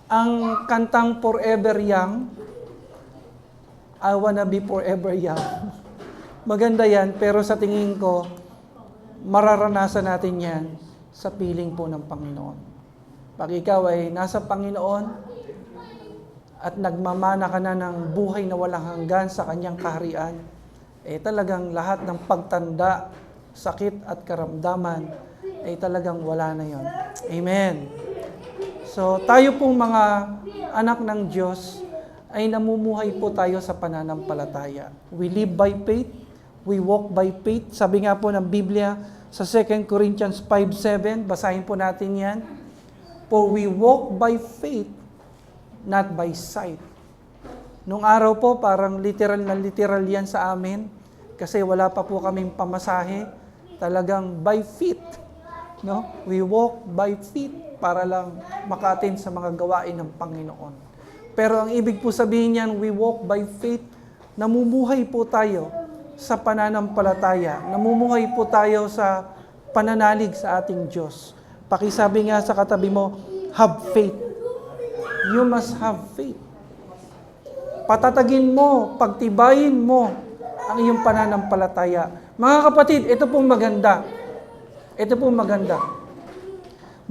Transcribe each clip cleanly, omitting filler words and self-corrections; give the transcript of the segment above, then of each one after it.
ang kantang Forever Young, I wanna be forever young. Maganda yan, pero sa tingin ko, mararanasan natin yan sa piling po ng Panginoon. Pag ikaw ay nasa Panginoon at nagmamana ka na ng buhay na walang hanggan sa kanyang kaharian, talagang lahat ng pagtanda, sakit at karamdaman, talagang wala na yon. Amen. So, tayo pong mga anak ng Diyos, ay namumuhay po tayo sa pananampalataya. We live by faith, we walk by faith. Sabi nga po ng Biblia sa 2 Corinthians 5:7, basahin po natin yan. For we walk by faith, not by sight. Nung araw po, parang literal na literal yan sa amin, kasi wala pa po kaming pamasahe, talagang by faith. No? We walk by faith para lang makatin sa mga gawain ng Panginoon. Pero ang ibig po sabihin niyan, we walk by faith, namumuhay po tayo sa pananampalataya, namumuhay po tayo sa pananalig sa ating Diyos. Pakisabi nga sa katabi mo, have faith. You must have faith. Patatagin mo, pagtibayin mo ang iyong pananampalataya. Mga kapatid, ito pong maganda. Ito pong maganda.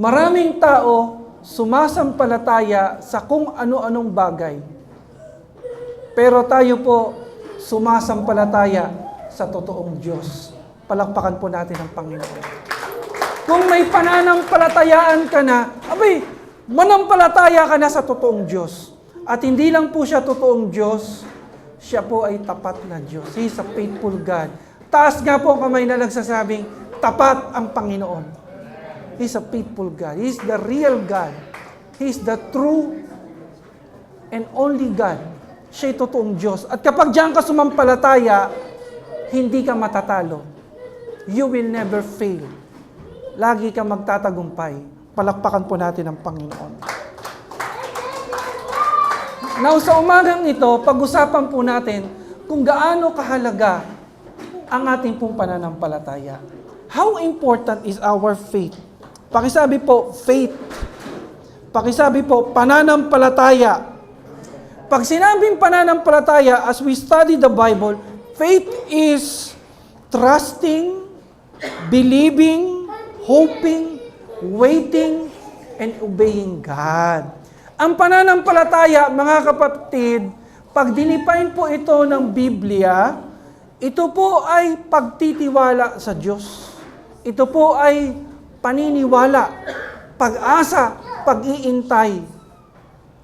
Maraming tao sumasampalataya sa kung ano-anong bagay. Pero tayo po sumasampalataya sa totoong Diyos. Palakpakan po natin ang Panginoon. Kung may pananampalatayaan ka na, manampalataya ka na sa totoong Diyos. At hindi lang po siya totoong Diyos, siya po ay tapat na Diyos. He is a faithful God. Taas nga po ang kamay na nagsasabing, tapat ang Panginoon. He is a faithful God. He is the real God. He is the true and only God. Siya'y totoong Diyos. At kapag diyan ka sumampalataya, hindi ka matatalo. You will never fail. Lagi ka magtatagumpay. Palakpakan po natin ang Panginoon. Now, sa umagang ito, pag-usapan po natin kung gaano kahalaga ang ating pong pananampalataya. How important is our faith? Pakisabi po, faith. Pakisabi po, pananampalataya. Pag sinabing pananampalataya, as we study the Bible, faith is trusting, believing, hoping, waiting, and obeying God. Ang pananampalataya, mga kapatid, pag dinipain po ito ng Biblia, ito po ay pagtitiwala sa Diyos. Ito po ay paniniwala, pag-asa, pag-iintay,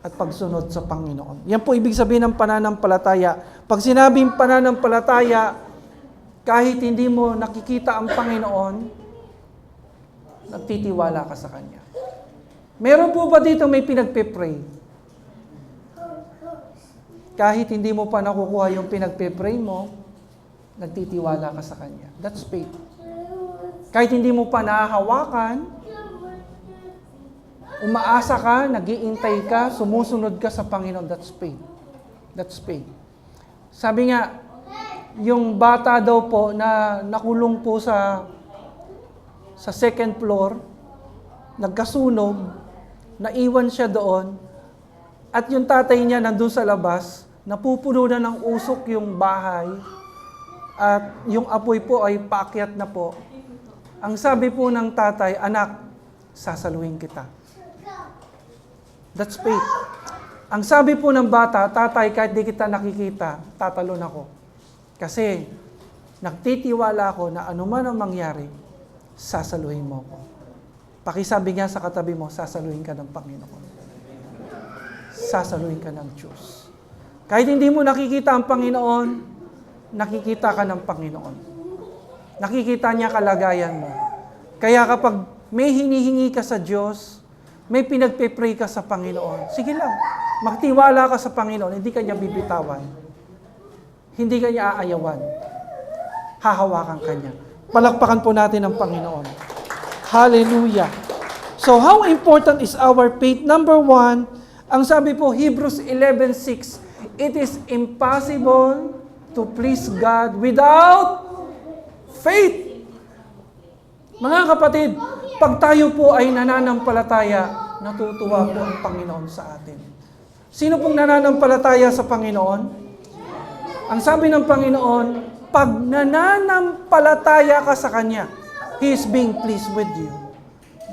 at pagsunod sa Panginoon. Yan po ibig sabihin ng pananampalataya. Pag sinabing pananampalataya, kahit hindi mo nakikita ang Panginoon, nagtitiwala ka sa Kanya. Meron po ba dito may pinagpe-pray? Kahit hindi mo pa nakukuha yung pinagpe-pray mo, nagtitiwala ka sa Kanya. That's faith. Kahit hindi mo pa nahahawakan, umaasa ka, nag-iintay ka, sumusunod ka sa Panginoon, that's faith. That's faith. Sabi nga, yung bata daw po na nakulong po sa second floor, nagkasunog, naiwan siya doon, at yung tatay niya nandun sa labas, napupuno na ng usok yung bahay, at yung apoy po ay paakyat na po. Ang sabi po ng tatay, anak, sasaluhin kita. That's faith. Ang sabi po ng bata, tatay, kahit di kita nakikita, tatalon ako. Kasi, nagtitiwala ako na anuman ang mangyari, sasaluhin mo ako. Pakisabi nga sa katabi mo, sasaluhin ka ng Panginoon. Sasaluhin ka ng Diyos. Kahit hindi mo nakikita ang Panginoon, nakikita ka ng Panginoon. Nakikita niya kalagayan mo. Kaya kapag may hinihingi ka sa Diyos, may pinagpe-pray ka sa Panginoon, sige lang, magtiwala ka sa Panginoon, hindi ka niya bibitawan. Hindi ka niya aayawan. Hahawakan ka niya. Palakpakan po natin ang Panginoon. Hallelujah. So how important is our faith? Number 1, ang sabi po, Hebrews 11:6, it is impossible to please God without faith. Mga kapatid, pag tayo po ay nananampalataya, Natutuwa po ang Panginoon sa atin. Sino pong nananampalataya sa Panginoon? Ang sabi ng Panginoon, pag nananampalataya ka sa Kanya, He is being pleased with you.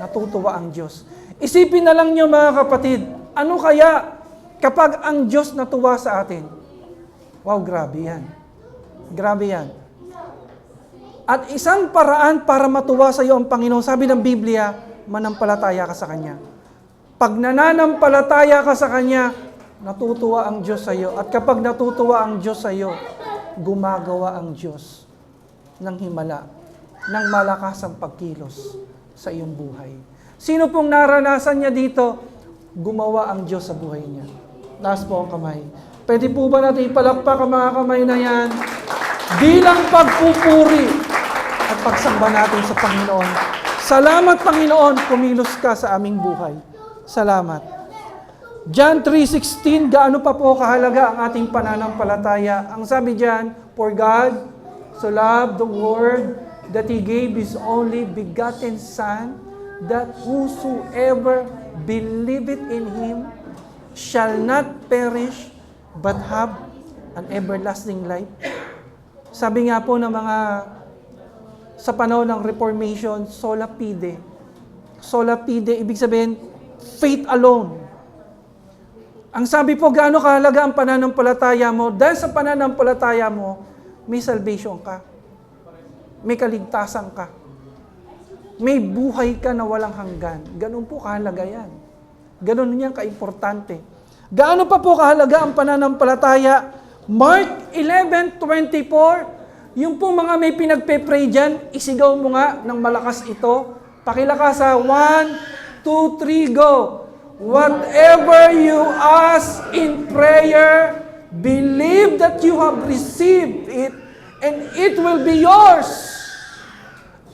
Natutuwa ang Diyos. Isipin na lang niyo mga kapatid, ano kaya kapag ang Diyos natuwa sa atin? Wow, grabe yan. Grabe yan. At isang paraan para matuwa sa iyo ang Panginoon, sabi ng Biblia, manampalataya ka sa Kanya. Pag nananampalataya ka sa Kanya, natutuwa ang Diyos sa iyo. At kapag natutuwa ang Diyos sa iyo, gumagawa ang Diyos ng himala, ng malakas ang pagkilos sa iyong buhay. Sino pong naranasan niya dito? Gumawa ang Diyos sa buhay niya. Taas po ang kamay. Pwede po ba natin ipalakpak ang mga kamay na yan? Bilang pagpupuri at pagsamba natin sa Panginoon. Salamat Panginoon, kumilos ka sa aming buhay. Salamat. John 3:16, gaano pa po kahalaga ang ating pananampalataya? Ang sabi diyan, for God so loved the world that He gave His only begotten Son, that whosoever believeth in Him shall not perish, but have an everlasting life. Sabi nga po ng mga sa panahon ng Reformation, sola fide. Sola fide, ibig sabihin, faith alone. Ang sabi po, gaano kahalaga ang pananampalataya mo? Dahil sa pananampalataya mo, may salvation ka. May kaligtasan ka. May buhay ka na walang hanggan. Ganun po kahalaga yan. Ganun yan kaimportante. Gaano pa po kahalaga ang pananampalataya? Mark 11:24, yung po mga may pinagpe-pray dyan, isigaw mo nga ng malakas ito. Pakilakas sa 1, 2, 3, go! Whatever you ask in prayer, believe that you have received it, and it will be yours.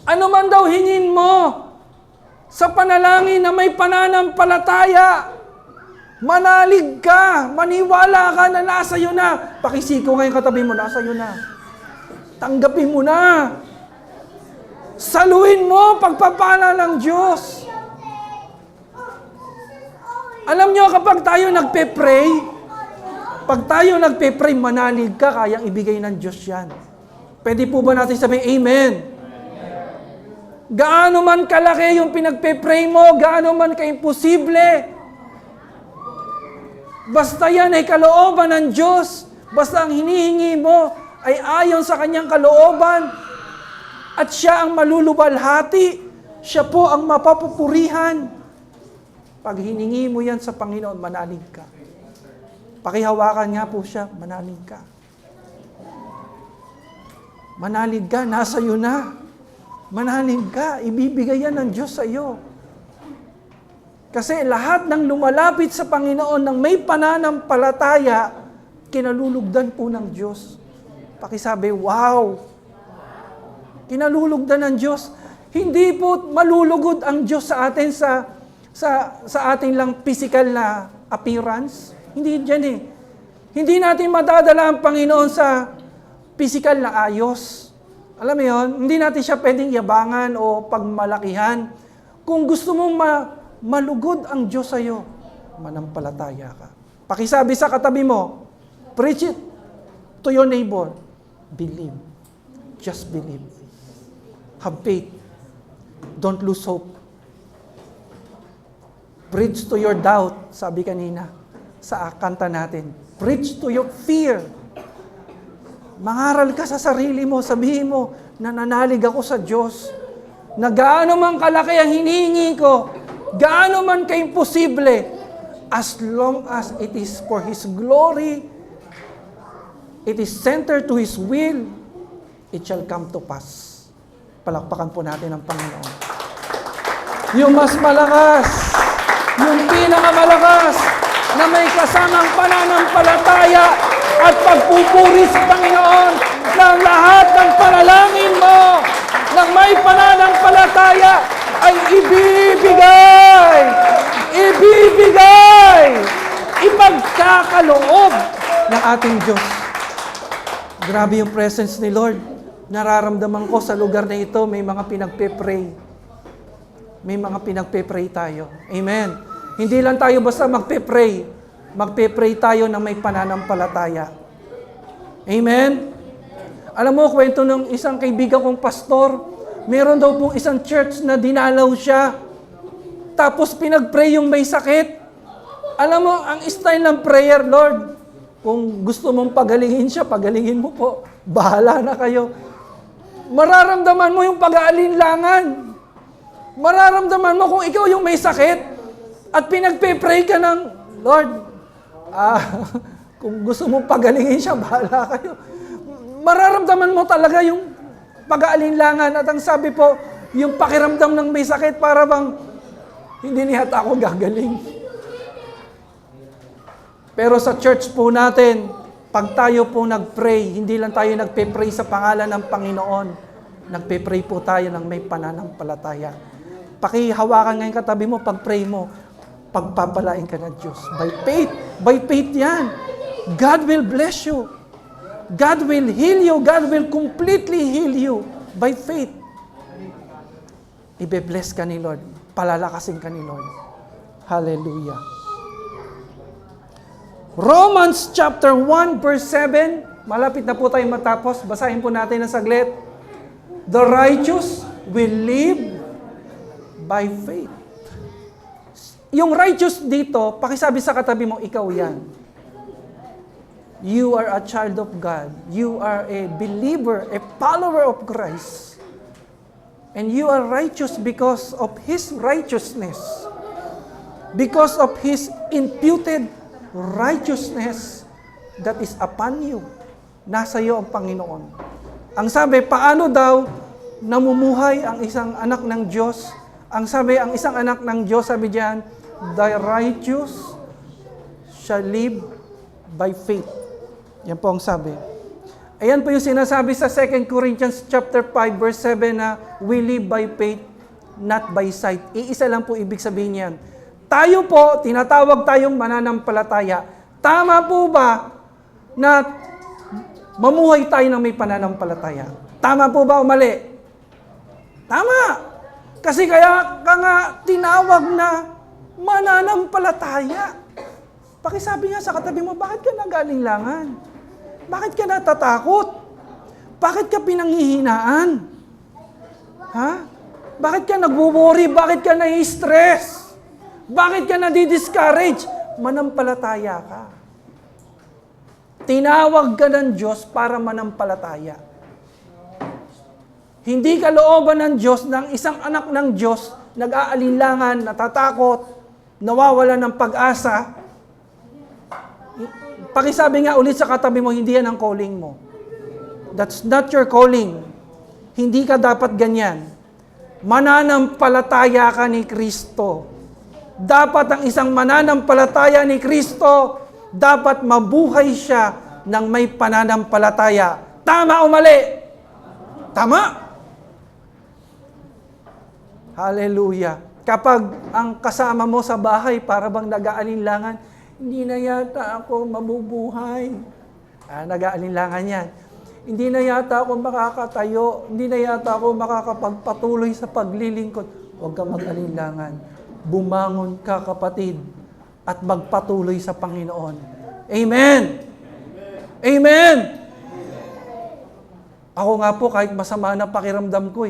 Ano man daw hingin mo sa panalangin na may pananampalataya, manalig ka, maniwala ka na nasa iyo na. Pakisiko ngayon katabi mo, nasa iyo na. Tanggapin mo na. Saluhin mo pagpapala ng Diyos. Alam nyo, kapag tayo nagpe-pray, manalig ka, kayang ibigay ng Diyos yan. Pwede po ba natin sabihin, Amen? Gaano man kalaki yung pinagpe-pray mo, gaano man ka-imposible, basta yan ay kalooban ng Diyos, basta ang hinihingi mo ay ayon sa Kanyang kalooban, at siya ang maluluwalhati, siya po ang mapapupurihan. Pag hiningi mo yan sa Panginoon, manalig ka. Pakihawakan nga po siya, manalig ka. Manalig ka, nasa iyo na. Manalig ka, ibibigay yan ng Diyos sa iyo. Kasi lahat ng lumalapit sa Panginoon ng may pananampalataya, kinalulugdan po ng Diyos. Pakisabi, wow! Kinalulugdan ng Diyos. Hindi po malulugod ang Diyos sa atin sa ating lang physical na appearance. Hindi dyan eh. Hindi natin madadala ang Panginoon sa physical na ayos. Alam mo yun? Hindi natin siya pwedeng yabangan o pagmalakihan. Kung gusto mong malugod ang Diyos sa iyo, manampalataya ka. Pakisabi sa katabi mo, preach it to your neighbor. Believe. Just believe. Have faith. Don't lose hope. Preach to your doubt, sabi kanina sa kanta natin. Preach to your fear. Mangaral ka sa sarili mo, sabihin mo, nananalig ako sa Diyos. Na gaano man kalaki ang hinihingi ko, gaano man ka-imposible, as long as it is for His glory, it is centered to His will, it shall come to pass. Palakpakan po natin ang Panginoon. Yung mas malakas, yung pinakamalakas, na may kasamang pananampalataya at pagpupuri sa Panginoon ng lahat ng panalangin mo, ng may pananampalataya, ay ibibigay, ipagkakaloob ng ating Diyos. Grabe yung presence ni Lord. Nararamdaman ko sa lugar na ito, may mga pinagpe-pray. May mga pinagpe-pray tayo. Amen. Hindi lang tayo basta magpe-pray. Magpe-pray tayo na may pananampalataya. Amen? Alam mo, kwento ng isang kaibigan kong pastor, meron daw pong isang church na dinalaw siya. Tapos pinag-pray yung may sakit. Alam mo, ang style ng prayer, Lord, kung gusto mong pagalingin siya, pagalingin mo po. Bahala na kayo. Mararamdaman mo yung pag-aalinlangan. Mararamdaman mo kung ikaw yung may sakit at pinagpe-pray ka ng, Lord, kung gusto mong pagalingin siya, bahala kayo. Mararamdaman mo talaga yung pag-aalinlangan at ang sabi po, yung pakiramdam ng may sakit para bang hindi niya ako gagaling. Pero sa church po natin, pag tayo po nag-pray, hindi lang tayo nagpe-pray sa pangalan ng Panginoon. Nagpe-pray po tayo ng may pananampalataya. Pakihawakan ngayon katabi mo, pag-pray mo, pagpapalain ka ng Diyos. By faith. By faith yan. God will bless you. God will heal you. God will completely heal you. By faith. Ibe-bless ka ni Lord. Palalakasin ka ni Lord. Hallelujah. Romans chapter 1 verse 7. Malapit na po tayo matapos. Basahin po natin ng saglit. The righteous will live by faith. Yung righteous dito, pakisabi sa katabi mo, ikaw yan. You are a child of God. You are a believer, a follower of Christ. And you are righteous because of His righteousness. Because of His imputed righteousness that is upon you. Nasa iyo ang Panginoon. Ang sabi, paano daw namumuhay ang isang anak ng Diyos? Ang sabi, ang isang anak ng Diyos, sabi diyan, the righteous shall live by faith. Yan po ang sabi. Ayan po yung sinasabi sa 2 Corinthians chapter 5 verse 7 na we live by faith, not by sight. Iisa lang po ibig sabihin yan. Tayo po, tinatawag tayong mananampalataya. Tama po ba na mamuhay tayo ng may pananampalataya? Tama po ba o mali? Tama! Kasi kaya ka nga tinawag na mananampalataya. Pakisabi nga sa katabi mo, bakit ka nag-alinlangan? Bakit ka natatakot? Bakit ka pinanghihinaan? Ha? Bakit ka nagwo-worry? Bakit ka nai-stress? Bakit ka nadi-discourage? Manampalataya ka. Tinawag ka ng Diyos para manampalataya. Hindi kalooban ng Diyos ng isang anak ng Diyos nag-aalinlangan, natatakot, nawawala ng pag-asa. Pakisabi nga ulit sa katabi mo, hindi yan ang calling mo. That's not your calling. Hindi ka dapat ganyan. Mananampalataya ka ni Kristo. Dapat ang isang mananampalataya ni Kristo, dapat mabuhay siya ng may pananampalataya. Tama o mali? Tama. Hallelujah. Kapag ang kasama mo sa bahay para bang nag-aalinlangan, hindi na yata ako mabubuhay. Nag-aalinlangan yan. Hindi na yata ako makakatayo. Hindi na yata ako makakapagpatuloy sa paglilingkod. Huwag kang mag-alinlangan. Bumangon ka, kapatid, at magpatuloy sa Panginoon. Amen! Amen! Ako nga po, kahit masama na pakiramdam ko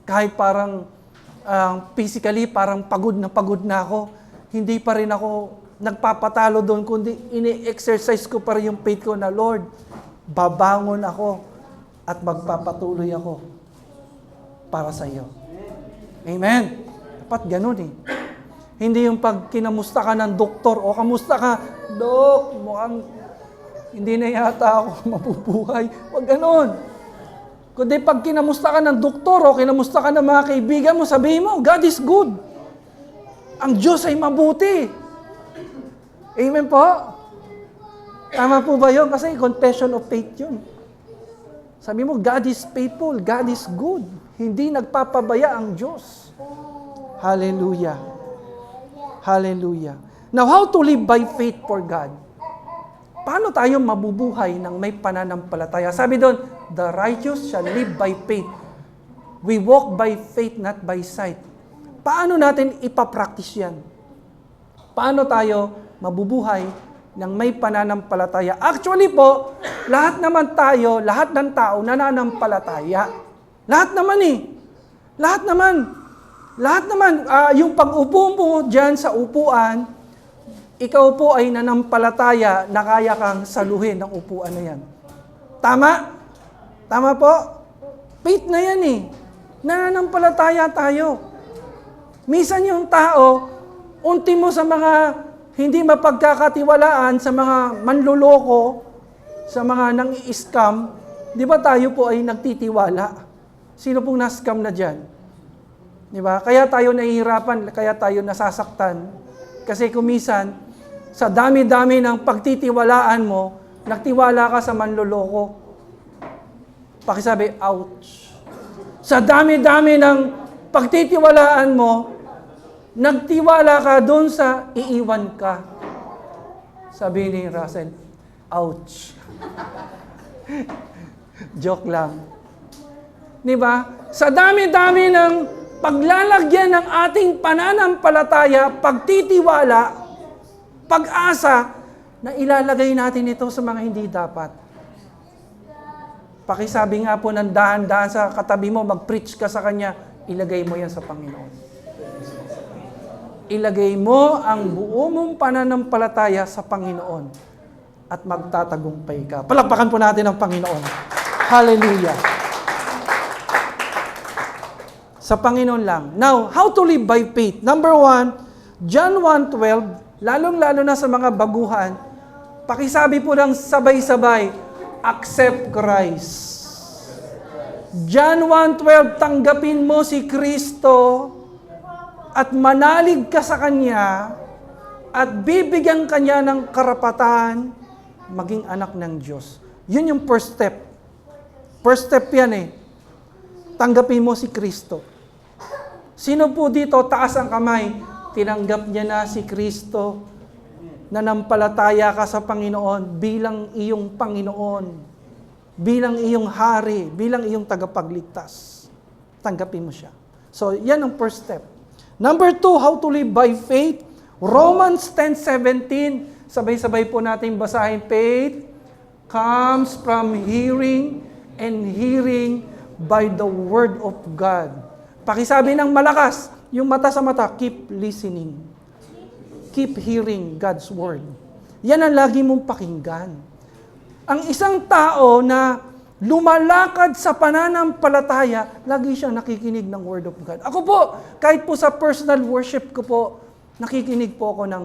kahit parang physically, parang pagod na ako, hindi pa rin ako nagpapatalo doon, kundi ini-exercise ko pa rin yung faith ko na, Lord, babangon ako at magpapatuloy ako para sa iyo. Amen! Dapat ganun Hindi yung pag kinamusta ka ng doktor o kamusta ka, Dok, mukhang hindi na yata ako mabubuhay. Huwag ganun. Kundi pag kinamusta ka ng doktor o kinamusta ka ng mga kaibigan mo, sabihin mo, God is good. Ang Diyos ay mabuti. Amen po? Tama po ba yun? Kasi confession of faith yun. Sabi mo, God is faithful. God is good. Hindi nagpapabaya ang Diyos. Hallelujah. Hallelujah. Now, how to live by faith for God? Paano tayo mabubuhay ng may pananampalataya? Sabi doon, the righteous shall live by faith. We walk by faith, not by sight. Paano natin ipapractice yan? Paano tayo mabubuhay ng may pananampalataya? Actually po, lahat naman tayo, lahat ng tao nananampalataya. Lahat naman eh. Lahat naman. Lahat naman, yung pag-upo mo dyan sa upuan, ikaw po ay nanampalataya na kaya kang saluhin ng upuan na yan. Tama? Tama po? Faith na yan eh. Nananampalataya tayo. Minsan yung tao, unti mo sa mga hindi mapagkakatiwalaan, sa mga manluloko, sa mga nang-i-scam, di ba tayo po ay nagtitiwala? Sino pong na-scam na dyan? Di ba? Kaya tayo nahihirapan, kaya tayo nasasaktan. Kasi kumisan, sa dami-dami ng pagtitiwalaan mo, nagtiwala ka sa manloloko. Pakisabi, ouch. Sa dami-dami ng pagtitiwalaan mo, nagtiwala ka doon sa iiwan ka. Sabi ni Russell, ouch. Joke lang. Di ba? Sa dami-dami ng paglalagyan ng ating pananampalataya, pagtitiwala, pag-asa, na ilalagay natin ito sa mga hindi dapat. Pakisabi nga po ng dahan-dahan sa katabi mo, mag-preach ka sa kanya, ilagay mo yan sa Panginoon. Ilagay mo ang buo mong pananampalataya sa Panginoon at magtatagumpay ka. Palakpakan po natin ang Panginoon. Hallelujah. Sa Panginoon lang. Now, how to live by faith? Number 1, John 1:12, lalong-lalo na sa mga baguhan, pakisabi po ng sabay-sabay, accept Christ. John 1:12, tanggapin mo si Kristo at manalig ka sa Kanya at bibigyan Kanya ng karapatan maging anak ng Diyos. Yun yung first step. First step yan eh. Tanggapin mo si Kristo. Sino po dito, taas ang kamay, tinanggap niya na si Kristo, nanampalataya ka sa Panginoon bilang iyong Panginoon, bilang iyong hari, bilang iyong tagapagligtas. Tanggapin mo siya. So, yan ang first step. Number 2, how to live by faith. Romans 10:17. Sabay-sabay po natin basahin. Faith comes from hearing, and hearing by the word of God. Pakisabi ng malakas, yung mata sa mata, keep listening. Keep hearing God's word. Yan ang lagi mong pakinggan. Ang isang tao na lumalakad sa pananampalataya, lagi siyang nakikinig ng word of God. Ako po, kahit po sa personal worship ko po, nakikinig po ako ng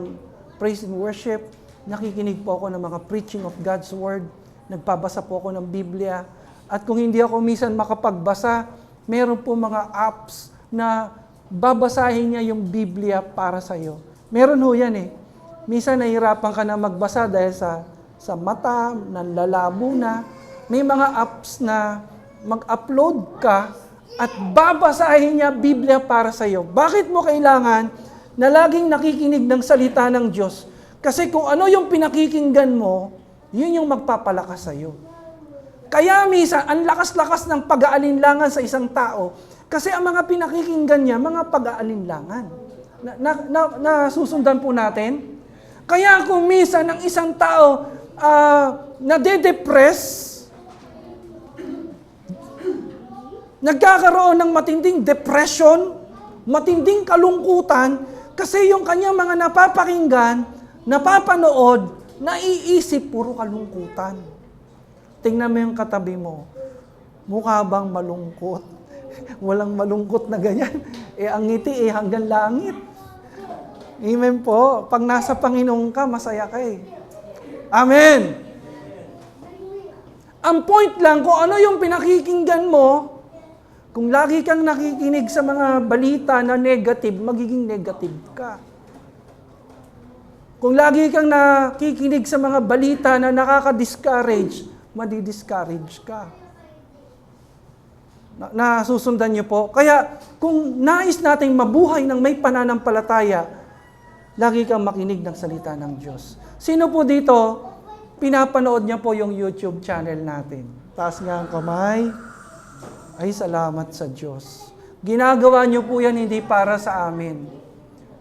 praise and worship, nakikinig po ako ng mga preaching of God's word, nagpabasa po ako ng Biblia, at kung hindi ako minsan makapagbasa, meron po mga apps na babasahin niya yung Biblia para sa iyo. Meron ho yan eh. Minsan nahihirapan ka na magbasa dahil sa mata, nanlalabo na. May mga apps na mag-upload ka at babasahin niya Biblia para sa iyo. Bakit mo kailangan na laging nakikinig ng salita ng Diyos? Kasi kung ano yung pinakikinggan mo, yun yung magpapalakas sa iyo. Kaya minsan, ang lakas-lakas ng pag-aalinlangan sa isang tao, kasi ang mga pinakikinggan niya, mga pag-aalinlangan. Nasusundan po natin? Kaya kung minsan ang isang tao nade-depress, nagkakaroon ng matinding depression, matinding kalungkutan, kasi yung kanyang mga napapakinggan, napapanood, naiisip puro kalungkutan. Tingnan mo yung katabi mo. Mukha bang malungkot? Walang malungkot na ganyan. Ang ngiti hanggang langit. Amen po. Pag nasa Panginoon ka, masaya ka eh. Amen. Ang point lang, kung ano yung pinakikinggan mo, kung lagi kang nakikinig sa mga balita na negative, magiging negative ka. Kung lagi kang nakikinig sa mga balita na nakaka-discourage, madi-discourage ka. Nasusundan niyo po? Kaya, kung nais nating mabuhay ng may pananampalataya, lagi kang makinig ng salita ng Diyos. Sino po dito, pinapanood niya po yung YouTube channel natin? Taas nga ang kamay. Ay, salamat sa Diyos. Ginagawa niyo po yan hindi para sa amin.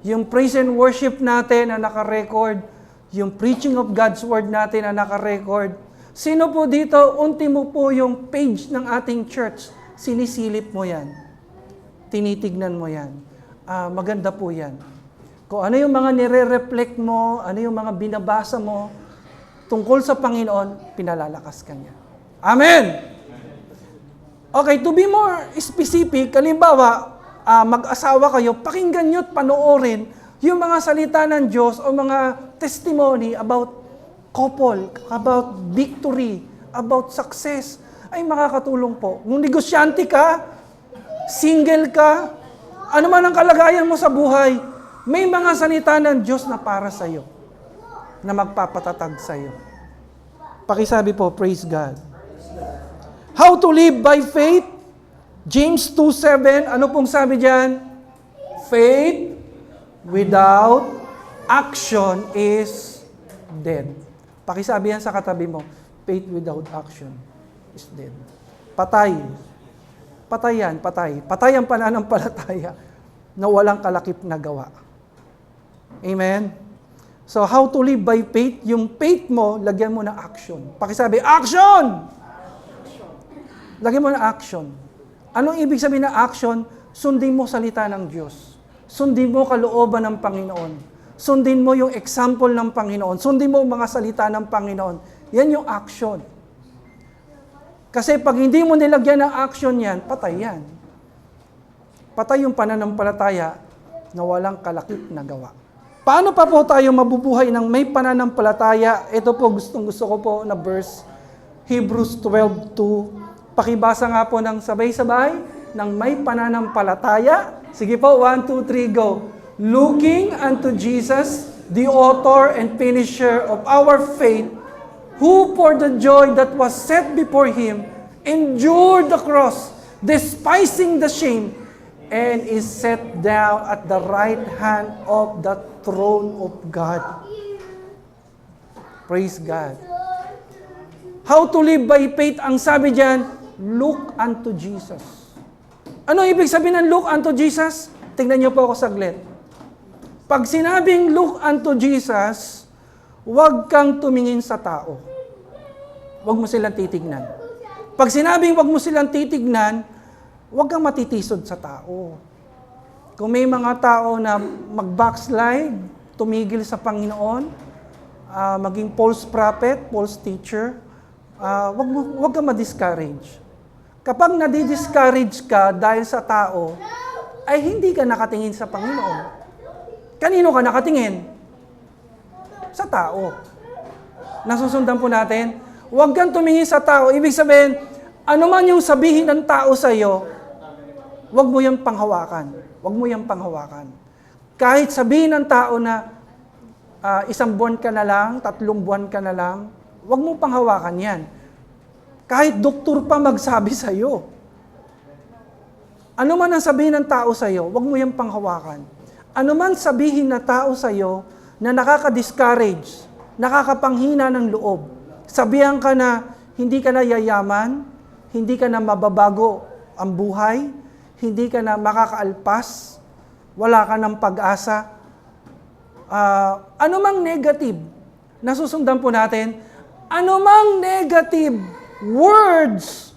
yung praise and worship natin na naka-record, yung preaching of God's Word natin na naka-record. Sino po dito, ultimo po yung page ng ating church, sinisilip mo yan. Tinitignan mo yan. Maganda po yan. Kung ano yung mga nire-reflect mo, ano yung mga binabasa mo, tungkol sa Panginoon, pinalalakas ka niya. Amen! Okay, to be more specific, halimbawa, mag-asawa kayo, pakinggan nyo at panoorin yung mga salita ng Diyos o mga testimony about couple, about victory, about success, ay makakatulong po. Kung negosyante ka, single ka, ano man ang kalagayan mo sa buhay, may mga salita ng Diyos na para sa iyo, na magpapatatag sa iyo. Pakisabi po, praise God. How to live by faith? James 2:7, ano pong sabi diyan? Faith without action is dead. Pakisabi yan sa katabi mo, faith without action is dead. Patay. Patay yan, patay. Patay ang pananampalataya na walang kalakip na gawa. Amen? So, how to live by faith? Yung faith mo, lagyan mo ng action. Pakisabi, action! Lagyan mo ng action. Anong ibig sabihin ng action? Sundin mo salita ng Diyos. Sundin mo kalooban ng Panginoon. Sundin mo yung example ng Panginoon. Sundin mo mga salita ng Panginoon. Yan yung action. Kasi pag hindi mo nilagyan ng action yan, patay yan. Patay yung pananampalataya na walang kalakip na gawa. Paano pa po tayo mabubuhay ng may pananampalataya? Ito po gusto ko po na verse, Hebrews 12:2. Pakibasa nga po ng sabay-sabay ng may pananampalataya. Sige po, 1, 2, 3, go. Looking unto Jesus, the author and finisher of our faith, who for the joy that was set before him, endured the cross, despising the shame, and is set down at the right hand of the throne of God. Praise God. How to live by faith? Ang sabi diyan, look unto Jesus. Ano ibig sabihin ng look unto Jesus? Tingnan niyo po ako saglit. Pag sinabing look unto Jesus, huwag kang tumingin sa tao. Huwag mo silang titignan. Pag sinabing huwag mo silang titignan, huwag kang matitisod sa tao. Kung may mga tao na mag-backslide, tumigil sa Panginoon, maging false prophet, false teacher, huwag kang ma-discourage. Kapag nadi-discourage ka dahil sa tao, ay hindi ka nakatingin sa Panginoon. Kanino ka nakatingin? Sa tao. Nasusundan po natin, huwag kang tumingin sa tao. Ibig sabihin, ano man yung sabihin ng tao sa iyo, huwag mo yung panghawakan. Huwag mo yung panghawakan. Kahit sabihin ng tao na 1 buwan ka na lang, 3 buwan ka na lang, huwag mo panghawakan yan. Kahit doktor pa magsabi sa iyo. Ano man ang sabihin ng tao sa iyo, huwag mo yung panghawakan. Ano man sabihin na tao sa iyo na nakaka-discourage, nakakapanghina ng loob, sabihan ka na hindi ka na yayaman, hindi ka na mababago ang buhay, hindi ka na makakaalpas, wala ka ng pag-asa. Anumang negative, nasusundan po natin, anumang negative words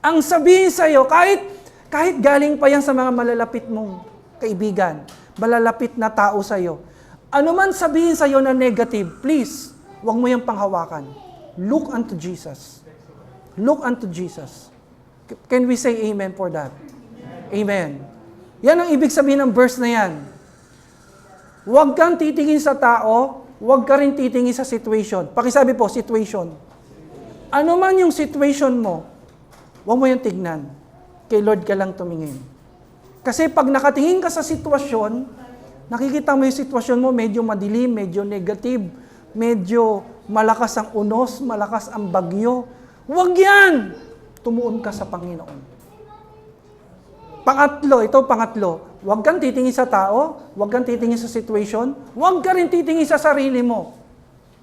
ang sabihin sa iyo, kahit galing pa yan sa mga malalapit mong kaibigan, malalapit na tao sa iyo, anuman sabihin sa iyo na negative, please, huwag mo yung panghawakan. Look unto Jesus. Look unto Jesus. Can we say amen for that? Amen. Yan ang ibig sabihin ng verse na yan. Huwag kang titingin sa tao, huwag ka rin titingin sa situation. Pakisabi po, situation. Ano man yung situation mo, huwag mo yung tignan. Kay Lord ka lang tumingin. Kasi pag nakatingin ka sa sitwasyon, nakikita mo yung sitwasyon mo, medyo madilim, medyo negative, medyo malakas ang unos, malakas ang bagyo. Huwag yan! Tumuon ka sa Panginoon. Pangatlo, huwag kang titingin sa tao, huwag kang titingin sa situation, huwag ka rin titingin sa sarili mo.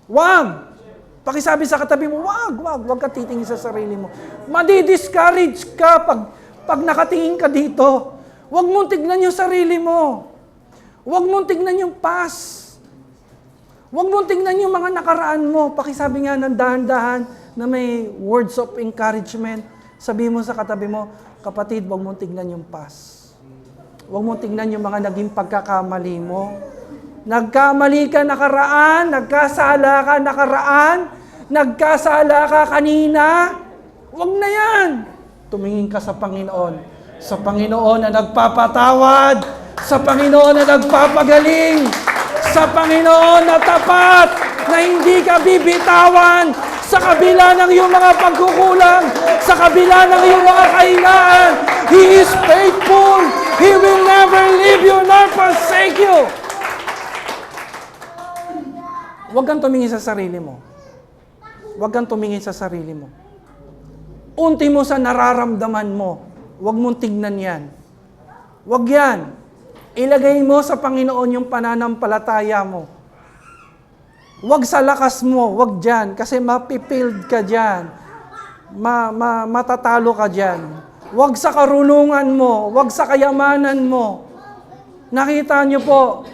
Huwag! Pakisabi sa katabi mo, huwag kang titingin sa sarili mo. Madi-discourage ka pag nakatingin ka dito. Huwag mong tignan yung sarili mo. Huwag mong tignan yung past. Huwag mong tignan yung mga nakaraan mo. Pakisabi nga ng dahan-dahan na may words of encouragement. Sabi mo sa katabi mo, kapatid, huwag mong tignan yung past. Huwag mong tignan yung mga naging pagkakamali mo. Nagkamali ka nakaraan, nagkasala ka nakaraan, nagkasala ka kanina. Huwag na yan. Tumingin ka sa Panginoon. Sa Panginoon na nagpapatawad. Sa Panginoon na nagpapagaling. Sa Panginoon na tapat, na hindi ka bibitawan. Sa kabila ng iyong mga pagkukulang, sa kabila ng iyong mga kahinaan, He is faithful. He will never leave you nor forsake you. Huwag kang tumingin sa sarili mo. Huwag kang tumingin sa sarili mo. Unti mo sa nararamdaman mo. Huwag mong tignan yan. Huwag yan. Ilagay mo sa Panginoon yung pananampalataya mo. Huwag sa lakas mo. Huwag dyan. Kasi mapipild ka dyan. Matatalo ka dyan. Huwag sa karunungan mo. Huwag sa kayamanan mo. Nakita niyo po,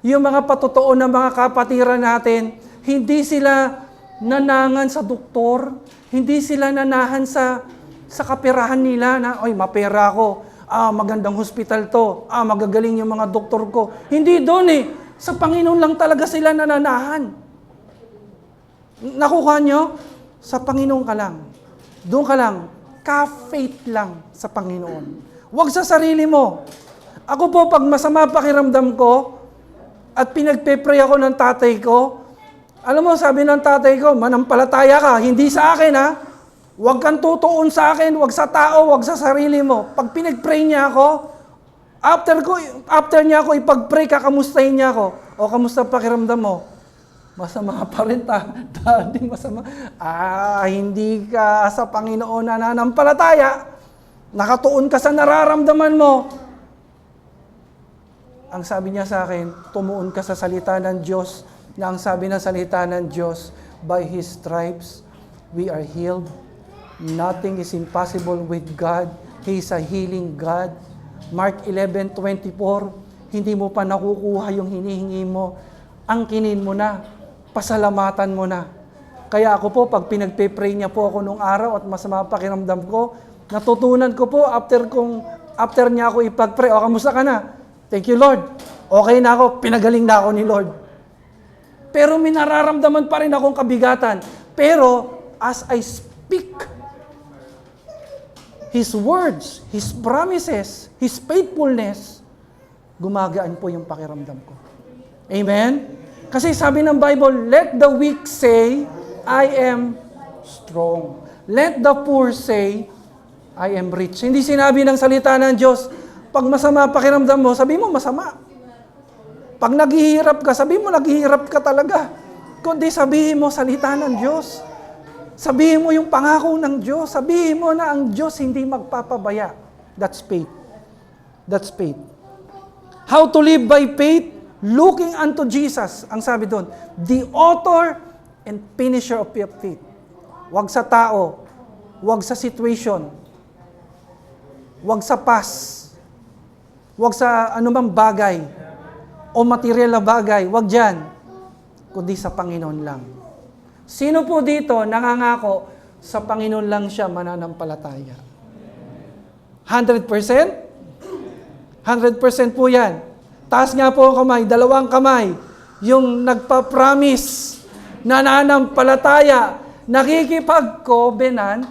yung mga patotoo na mga kapatiran natin, hindi sila nanangan sa doktor, hindi sila nanahan sa kaperahan nila na, oy, mapera ko, magandang hospital to, magagaling yung mga doktor ko. Hindi doon eh. Sa Panginoon lang talaga sila nananahan. Nakuha nyo? Sa Panginoon ka lang. Doon ka lang. Ka-faith lang sa Panginoon. Huwag sa sarili mo. Ako po, pag masama pakiramdam ko, at pinagpe-pray ako ng tatay ko, alam mo, sabi ng tatay ko, manampalataya ka, hindi sa akin ha. Huwag kang tutuon sa akin, huwag sa tao, huwag sa sarili mo. Pag pinag-pray niya ako, after niya ako ipag-pray, kakamustahin niya ako. O, kamusta pakiramdam mo? Masama pa rin Daddy, masama. Hindi ka sa Panginoon nananampalataya. Nakatuon ka sa nararamdaman mo. Ang sabi niya sa akin, tumuon ka sa salita ng Diyos, na ang sabi ng salita ng Diyos, by His stripes, we are healed. Nothing is impossible with God. He is a healing God. Mark 11:24, hindi mo pa nakukuha yung hinihingi mo. Angkinin mo na. Pasalamatan mo na. Kaya ako po, pag pinagpe-pray niya po ako nung araw at masama pakiramdam ko, natutunan ko po after niya ako ipag-pray, o kamusta ka na? Thank you, Lord. Okay na ako, pinagaling na ako ni Lord. Pero may nararamdaman pa rin akong kabigatan. Pero, as I speak, His words, His promises, His faithfulness, gumagaan po yung pakiramdam ko. Amen? Kasi sabi ng Bible, let the weak say, I am strong. Let the poor say, I am rich. Hindi sinabi ng salita ng Diyos, pag masama pakiramdam mo, sabi mo masama. Pag naghihirap ka, sabi mo naghihirap ka talaga. Kundi sabihin mo salita ng Diyos. Sabihin mo yung pangako ng Diyos. Sabihin mo na ang Diyos hindi magpapabaya. That's faith. That's faith. How to live by faith? Looking unto Jesus. Ang sabi doon, the author and finisher of your faith. Huwag sa tao. Huwag sa situation. Huwag sa past. Huwag sa anumang bagay o material na bagay. Huwag dyan. Kundi sa Panginoon lang. Sino po dito nangangako sa Panginoon lang siya mananampalataya? 100%? 100% po yan. Taas nga po ang kamay, dalawang kamay. Yung nagpa-promise, nananampalataya, nakikipag-covenant,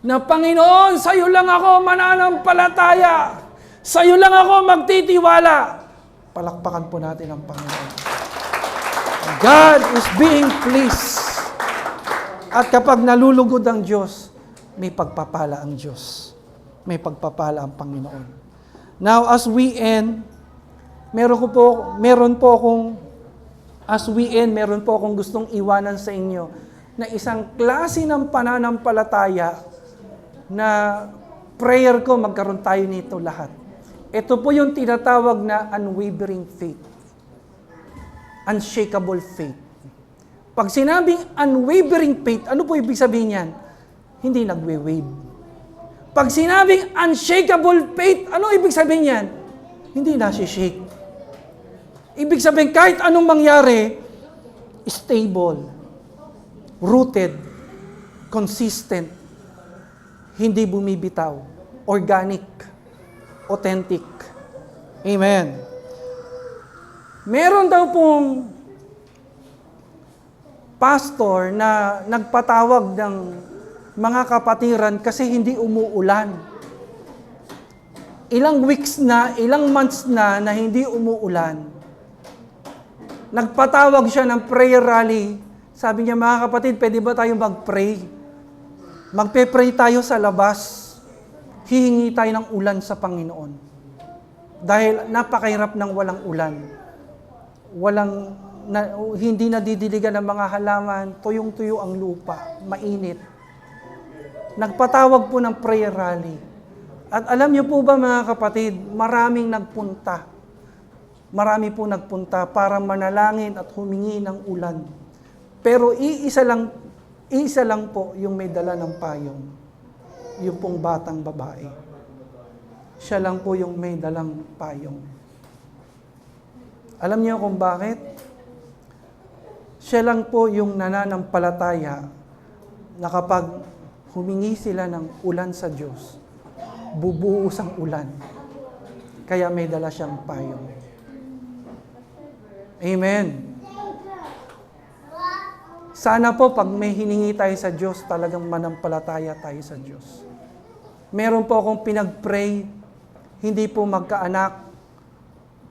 na Panginoon, sa'yo lang ako mananampalataya. Sa'yo lang ako magtitiwala. Palakpakan po natin ang Panginoon. God is being pleased. At kapag nalulugod ang Diyos, may pagpapala ang Diyos. May pagpapala ang Panginoon. Now, as we end, meron po akong gustong iwanan sa inyo na isang klase ng pananampalataya na prayer ko, magkaroon tayo nito lahat. Ito po yung tinatawag na unwavering faith. Unshakable faith. Pag sinabing unwavering faith, ano po ibig sabihin yan? Hindi nagwe-wave. Pag sinabing unshakable faith, ano ibig sabihin yan? Hindi nasi-shake. Ibig sabihin, kahit anong mangyari, stable, rooted, consistent, hindi bumibitaw, organic, authentic. Amen. Meron daw pong pastor na nagpatawag ng mga kapatiran kasi hindi umuulan. Ilang weeks na, ilang months na hindi umuulan. Nagpatawag siya ng prayer rally. Sabi niya, mga kapatid, pwede ba tayong mag-pray? Magpe-pray tayo sa labas. Hihingi tayo ng ulan sa Panginoon. Dahil napakahirap ng walang ulan. Hindi nadidiligan ng mga halaman, tuyong-tuyo ang lupa, mainit. Nagpatawag po ng prayer rally. At alam niyo po ba mga kapatid, maraming nagpunta. Marami po nagpunta para manalangin at humingi ng ulan. Pero iisa lang po yung may dala ng payong. Yung pong batang babae. Siya lang po yung may dalang payong. Alam niyo kung bakit? Siya lang po yung nananampalataya na kapag humingi sila ng ulan sa Diyos, bubuhos ang ulan. Kaya may dala siyang payong. Amen. Sana po pag may hiningi tayo sa Diyos, talagang manampalataya tayo sa Diyos. Meron po akong pinag-pray, hindi po magkaanak,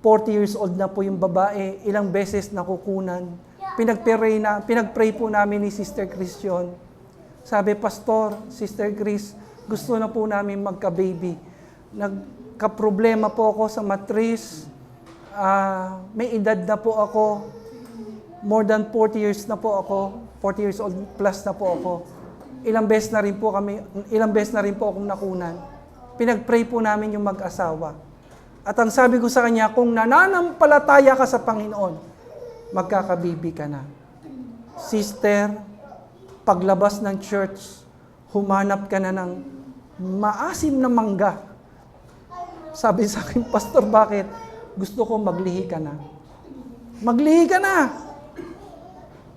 40 years old na po yung babae, ilang beses nakukunan. Pinag-pray po namin ni Sister Christian. Sabi, Pastor, Sister Chris, gusto na po namin magka-baby. Nagka-problema po ako sa matris. May edad na po ako. More than 40 years na po ako. 40 years old plus na po ako. Ilang beses na rin po akong nakunan. Pinag-pray po namin yung mag-asawa. At ang sabi ko sa kanya, kung nananampalataya ka sa Panginoon, magkakabibi ka na. Sister, paglabas ng church, humanap ka na ng maasim na mangga. Sabi sa akin, Pastor, bakit? Gusto ko maglihi ka na. Maglihi ka na.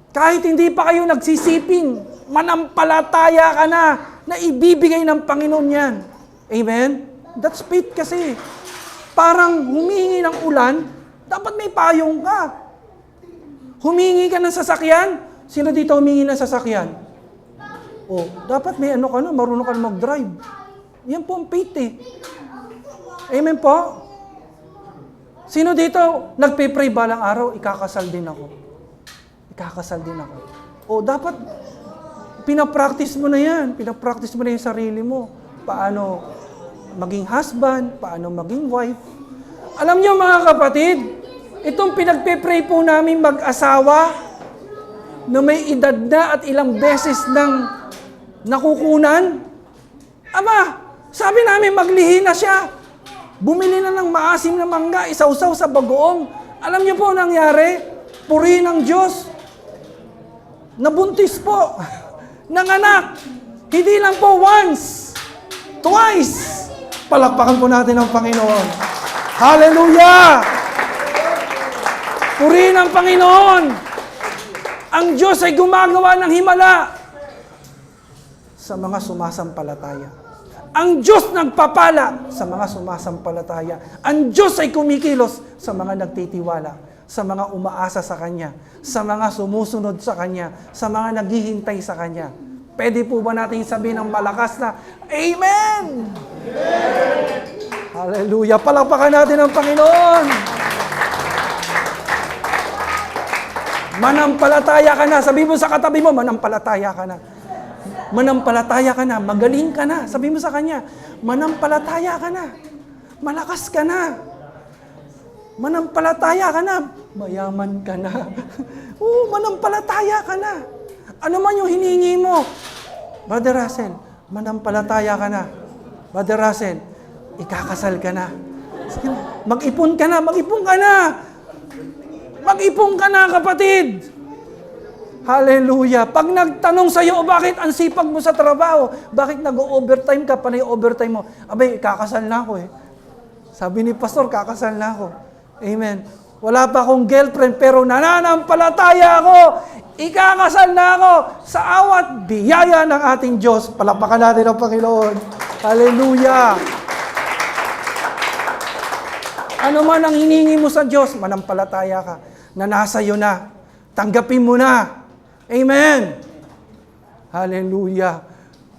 Kahit hindi pa kayo nagsisiping, manampalataya ka na ibibigay ng Panginoon yan. Amen? That's faith kasi. Parang humingi ng ulan, dapat may payong ka. Humingi ka ng sasakyan, sino dito humingi ng sasakyan? Dapat may marunong ka na mag-drive. Yan po ang faith eh. Amen po? Sino dito nagpe-pray balang araw, ikakasal din ako. Ikakasal din ako. Dapat pinapractice mo na yan. Pinapractice mo na yung sarili mo. Paano maging husband, paano maging wife. Alam niyo mga kapatid, itong pinagpe-pray po namin mag-asawa na may edad na at ilang beses nang nakukunan. Sabi namin maglihi na siya. Bumili na ng maasim na mangga, isawsaw sa bagoong. Alam niyo po nangyari? Purihin ng Diyos. Nabuntis po. Nanganak. Hindi lang po once. Twice. Palakpakan po natin ang Panginoon. Hallelujah! Purihin ang Panginoon. Ang Diyos ay gumagawa ng himala sa mga sumasampalataya. Ang Diyos nagpapala sa mga sumasampalataya. Ang Diyos ay kumikilos sa mga nagtitiwala, sa mga umaasa sa Kanya, sa mga sumusunod sa Kanya, sa mga naghihintay sa Kanya. Pwede po ba natin sabihin ng malakas na, Amen! Amen! Hallelujah! Palakpakan natin ang Panginoon! Manampalataya ka na. Sabi mo sa katabi mo, manampalataya ka na. Manampalataya ka na, magaling ka na. Sabi mo sa kanya, manampalataya ka na. Malakas ka na. Manampalataya ka na. Mayaman ka na. Manampalataya ka na. Ano man yung hiningi mo. Brother Russell, manampalataya ka na. Brother Russell, ikakasal ka na. Mag-ipon ka na, mag-ipon ka na. Mag-ipon ka na, kapatid. Hallelujah. Pag nagtanong sa'yo, bakit ang sipag mo sa trabaho? Bakit nag-overtime ka? Panay overtime mo. Abay, kakasal na ako eh. Sabi ni Pastor, kakasal na ako. Amen. Wala pa akong girlfriend, pero nananampalataya ako. Ikakasal na ako sa awat biyaya ng ating Diyos. Palakpakan natin ang Panginoon. Hallelujah! Ano man ang hiningi mo sa Diyos, manampalataya ka na nasa iyo na. Tanggapin mo na. Amen! Hallelujah!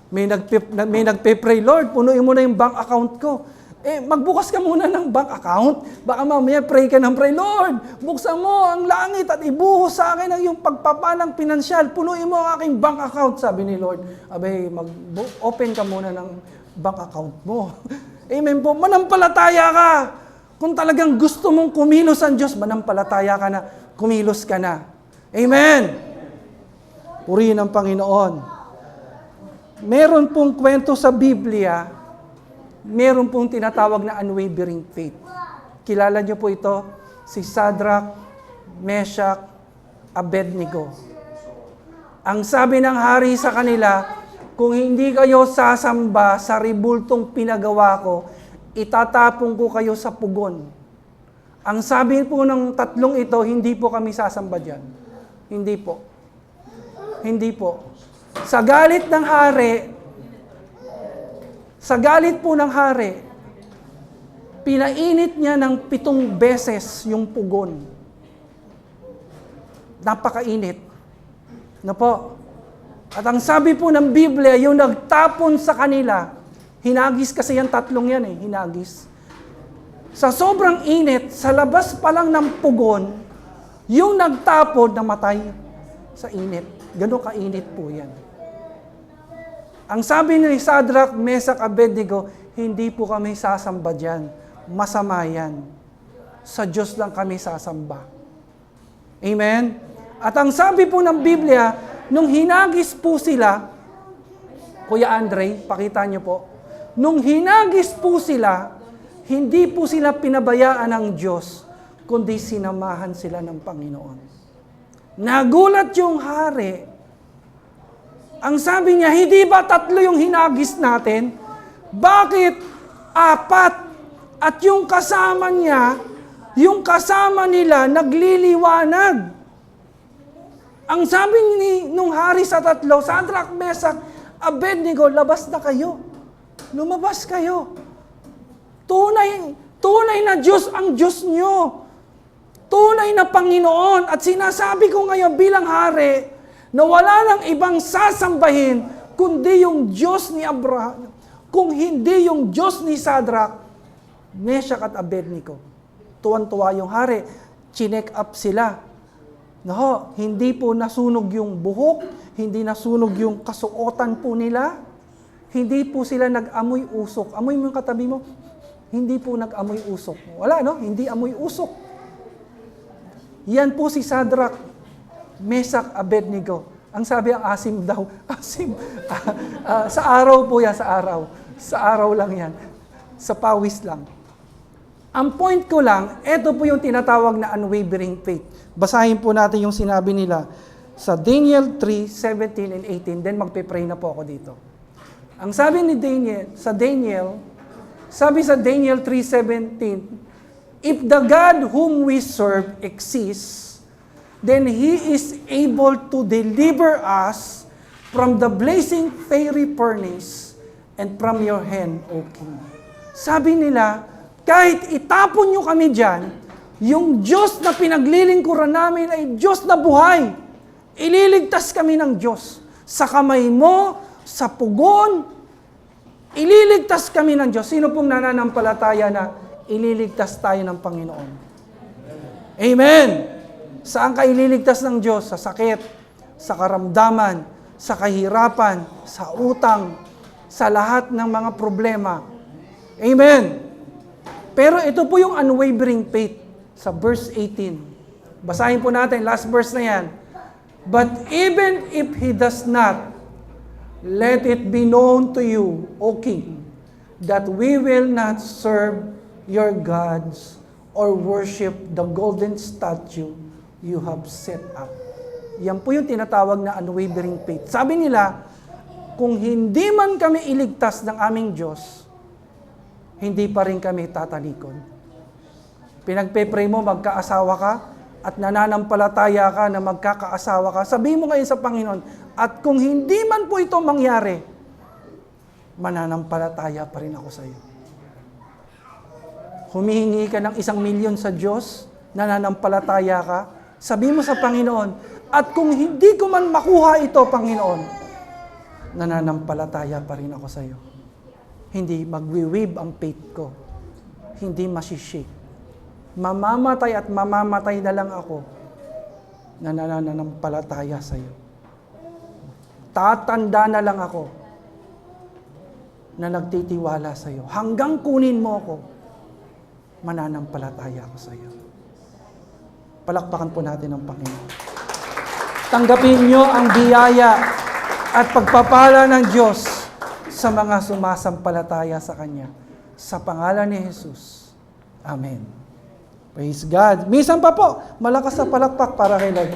May nagpe-pray, Lord, punuin mo na yung bank account ko. Magbukas ka muna ng bank account. Baka mamaya pray ka ng pray, Lord, buksan mo ang langit at ibuhos sa akin ang iyong pagpapalang pinansyal. Punuin mo ang aking bank account, sabi ni Lord. Abay, open ka muna ng bank account mo. Amen po. Manampalataya ka. Kung talagang gusto mong kumilos ang Diyos, manampalataya ka na, kumilos ka na. Amen. Purihin ang Panginoon. Meron pong kwento sa Biblia, meron pong tinatawag na unwavering faith. Kilala niyo po ito? Si Shadrach, Meshach, Abednego. Ang sabi ng hari sa kanila, kung hindi kayo sasamba sa ribultong pinagawa ko, itatapong ko kayo sa pugon. Ang sabi po ng tatlong ito, hindi po kami sasamba dyan. Hindi po. Hindi po. Sa galit ng hari, sa galit po ng hari, pinainit niya ng 7 beses yung pugon. Napakainit. Na po. At ang sabi po ng Biblia, yung nagtapon sa kanila, hinagis kasi yung tatlong yan hinagis. Sa sobrang init, sa labas pa lang ng pugon, yung nagtapon namatay sa init. Ganon kainit po yan. Ang sabi ni Shadrach, Meshach, Abednego, hindi po kami sasamba dyan. Masama yan. Sa Diyos lang kami sasamba. Amen? At ang sabi po ng Biblia, nung hinagis po sila, Kuya Andre, pakita niyo po, nung hinagis po sila, hindi po sila pinabayaan ng Diyos, kundi sinamahan sila ng Panginoon. Nagulat yung hari. Ang sabi niya, hindi ba 3 yung hinagis natin? Bakit 4? At yung kasama niya, yung kasama nila, nagliliwanag. Ang sabi nung hari sa 3, Shadrach, Meshach, Abednego, labas na kayo. Lumabas kayo. Tunay na Diyos ang Diyos nyo. Tunay na Panginoon. At sinasabi ko ngayon bilang hari, na wala nang ibang sasambahin, kundi yung Diyos ni Abraham, kung hindi yung Diyos ni Shadrach, Meshach at Abednego. Tuwan-tuwa yung hari. Chinek up sila. No, hindi po nasunog yung buhok, hindi nasunog yung kasuotan po nila, hindi po sila nag-amoy usok. Amoy mo yung katabi mo, hindi po nag-amoy usok. Wala, no? Hindi amoy usok. Yan po si Shadrach, Meshach, Abednego. Ang sabi ang asim daw. Asim. Sa araw po yan, sa araw. Sa araw lang yan. Sa pawis lang. Ang point ko lang, ito po yung tinatawag na unwavering faith. Basahin po natin yung sinabi nila sa Daniel 3:17 and 18. Then magpe-pray na po ako dito. Ang sabi ni Daniel, sabi sa Daniel 3:17, if the God whom we serve exists, then He is able to deliver us from the blazing fiery furnace and from your hand, O King. Sabi nila, kahit itapon nyo kami dyan, yung Diyos na pinaglilingkuran namin ay Diyos na buhay. Ililigtas kami ng Diyos. Sa kamay mo, sa pugon, ililigtas kami ng Diyos. Sino pong nananampalataya na ililigtas tayo ng Panginoon? Amen! Saan ka ililigtas ng Diyos? Sa sakit, sa karamdaman, sa kahirapan, sa utang, sa lahat ng mga problema. Amen! Pero ito po yung unwavering faith sa verse 18. Basahin po natin, last verse na yan. But even if He does not, let it be known to you, O King, that we will not serve your gods or worship the golden statue you have set up. Yan po yung tinatawag na unwavering faith. Sabi nila, kung hindi man kami iligtas ng aming Diyos, hindi pa rin kami tatalikod. pinagpe-pray mo magkaasawa ka at nananampalataya ka na magkakaasawa ka, sabihin mo ngayon sa Panginoon, at kung hindi man po ito mangyari, mananampalataya pa rin ako sa iyo. Humihingi ka ng 1 milyon sa Diyos, nananampalataya ka, sabihin mo sa Panginoon, at kung hindi ko man makuha ito, Panginoon, nananampalataya pa rin ako sa iyo. Hindi magwi-wave ang faith ko. Hindi masishake. Mamamatay at mamamatay na lang ako na nananampalataya sa iyo. Tatanda na lang ako na nagtitiwala sa iyo. Hanggang kunin mo ako, mananampalataya ako sa iyo. Palakpakan po natin ang Panginoon. Tanggapin niyo ang biyaya at pagpapala ng Diyos sa mga sumasampalataya sa Kanya. Sa pangalan ni Jesus. Amen. Praise God. Minsan pa po, malakas na palakpak para kay Lord.